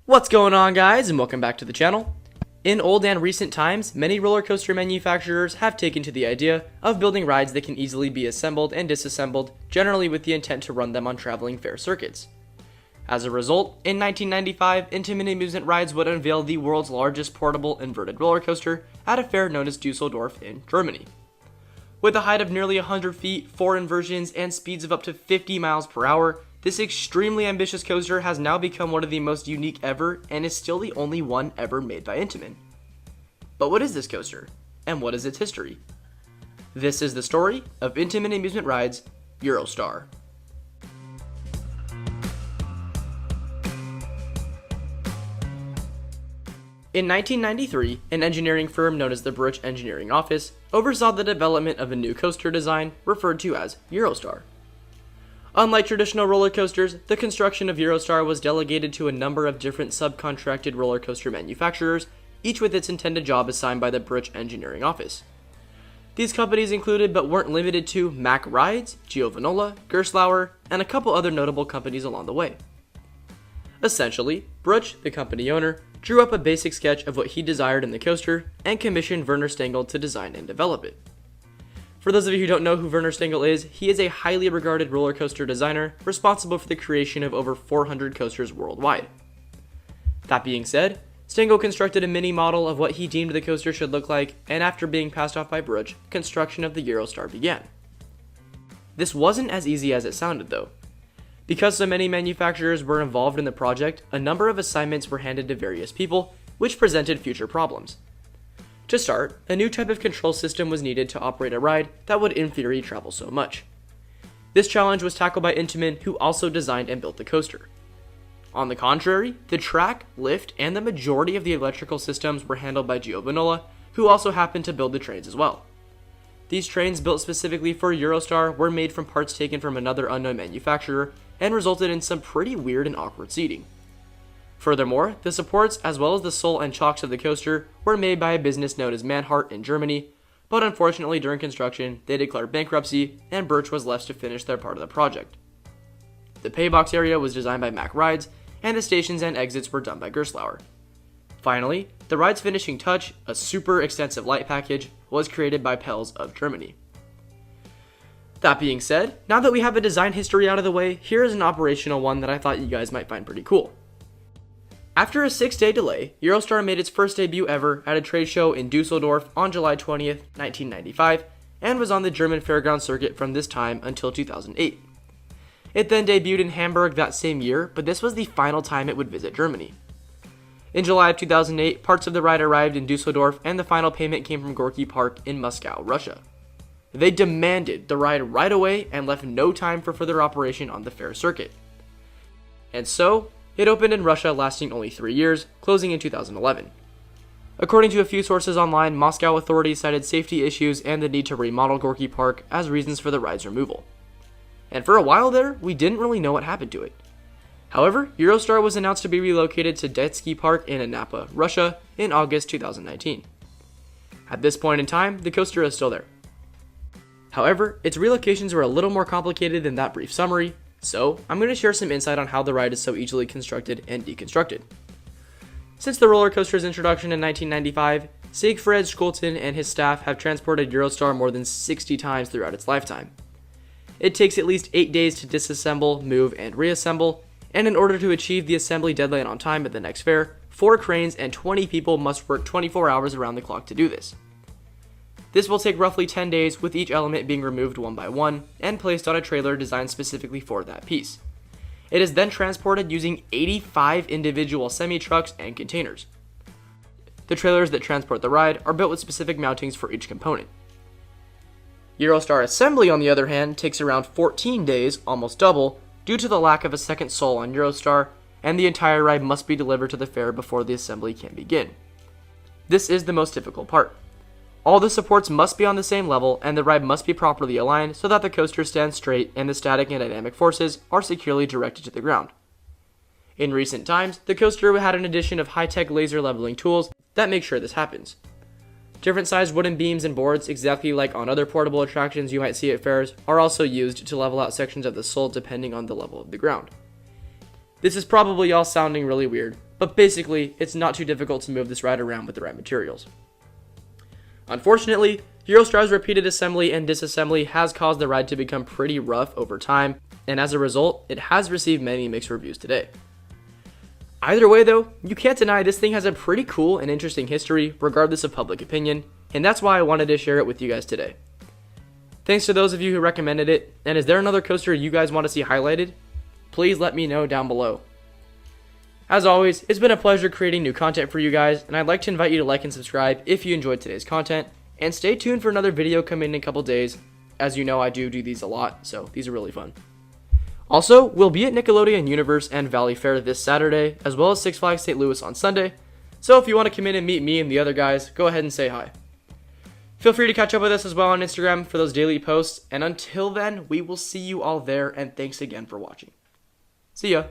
What's going on, guys, and welcome back to the channel. In old and recent times, many roller coaster manufacturers have taken to the idea of building rides that can easily be assembled and disassembled, generally with the intent to run them on traveling fair circuits. As a result, in 1995, Intamin Amusement Rides would unveil the world's largest portable inverted roller coaster at a fair known as Düsseldorf in Germany. With a height of nearly 100 feet, 4 inversions, and speeds of up to 50 miles per hour, this extremely ambitious coaster has now become one of the most unique ever and is still the only one ever made by Intamin. But what is this coaster? And what is its history? This is the story of Intamin Amusement Rides Eurostar. In 1993, an engineering firm known as the British Engineering Office oversaw the development of a new coaster design referred to as Eurostar. Unlike traditional roller coasters, the construction of Eurostar was delegated to a number of different subcontracted roller coaster manufacturers, each with its intended job assigned by the British Engineering Office. These companies included but weren't limited to Mack Rides, Giovanola, Gerstlauer, and a couple other notable companies along the way. Essentially, Bruch, the company owner, drew up a basic sketch of what he desired in the coaster and commissioned Werner Stengel to design and develop it. For those of you who don't know who Werner Stengel is, he is a highly regarded roller coaster designer responsible for the creation of over 400 coasters worldwide. That being said, Stengel constructed a mini model of what he deemed the coaster should look like, and after being passed off by Bruch, construction of the Eurostar began. This wasn't as easy as it sounded though. Because so many manufacturers were involved in the project, a number of assignments were handed to various people, which presented future problems. To start, a new type of control system was needed to operate a ride that would in theory travel so much. This challenge was tackled by Intamin, who also designed and built the coaster. On the contrary, the track, lift, and the majority of the electrical systems were handled by Giovanola, who also happened to build the trains as well. These trains, built specifically for Eurostar, were made from parts taken from another unknown manufacturer and resulted in some pretty weird and awkward seating. Furthermore, the supports as well as the sole and chocks of the coaster were made by a business known as Manhart in Germany, but unfortunately during construction they declared bankruptcy and Birch was left to finish their part of the project. The paybox area was designed by Mack Rides, and the stations and exits were done by Gerstlauer. Finally, the ride's finishing touch, a super extensive light package, was created by Pels of Germany. That being said, now that we have a design history out of the way, here is an operational one that I thought you guys might find pretty cool. After a 6-day delay, Eurostar made its first debut ever at a trade show in Düsseldorf on July 20th, 1995, and was on the German fairground circuit from this time until 2008. It then debuted in Hamburg that same year, but this was the final time it would visit Germany. In July of 2008, parts of the ride arrived in Düsseldorf, and the final payment came from Gorky Park in Moscow, Russia. They demanded the ride right away and left no time for further operation on the fair circuit. And so, it opened in Russia, lasting only 3 years, closing in 2011. According to a few sources online, Moscow authorities cited safety issues and the need to remodel Gorky Park as reasons for the ride's removal. And for a while there, we didn't really know what happened to it. However, Eurostar was announced to be relocated to Detsky Park in Anapa, Russia in August 2019. At this point in time, the coaster is still there. However, its relocations were a little more complicated than that brief summary, so I'm going to share some insight on how the ride is so easily constructed and deconstructed. Since the roller coaster's introduction in 1995, Siegfried Schulten and his staff have transported Eurostar more than 60 times throughout its lifetime. It takes at least 8 days to disassemble, move, and reassemble, and in order to achieve the assembly deadline on time at the next fair, 4 cranes and 20 people must work 24 hours around the clock to do this. This will take roughly 10 days, with each element being removed one by one and placed on a trailer designed specifically for that piece. It is then transported using 85 individual semi-trucks and containers. The trailers that transport the ride are built with specific mountings for each component. Eurostar assembly, on the other hand, takes around 14 days, almost double, due to the lack of a second sole on Eurostar, and the entire ride must be delivered to the fair before the assembly can begin. This is the most difficult part. All the supports must be on the same level, and the ride must be properly aligned so that the coaster stands straight and the static and dynamic forces are securely directed to the ground. In recent times, the coaster had an addition of high-tech laser leveling tools that make sure this happens. Different sized wooden beams and boards, exactly like on other portable attractions you might see at fairs, are also used to level out sections of the sole depending on the level of the ground. This is probably all sounding really weird, but basically, it's not too difficult to move this ride around with the right materials. Unfortunately, Eurostar's repeated assembly and disassembly has caused the ride to become pretty rough over time, and as a result, it has received many mixed reviews today. Either way though, you can't deny this thing has a pretty cool and interesting history regardless of public opinion, and that's why I wanted to share it with you guys today. Thanks to those of you who recommended it, and is there another coaster you guys want to see highlighted? Please let me know down below. As always, it's been a pleasure creating new content for you guys, and I'd like to invite you to like and subscribe if you enjoyed today's content, and stay tuned for another video coming in a couple days. As you know, I do these a lot, so these are really fun. Also, we'll be at Nickelodeon Universe and Valley Fair this Saturday, as well as Six Flags St. Louis on Sunday, so if you want to come in and meet me and the other guys, go ahead and say hi. Feel free to catch up with us as well on Instagram for those daily posts, and until then, we will see you all there, and thanks again for watching. See ya!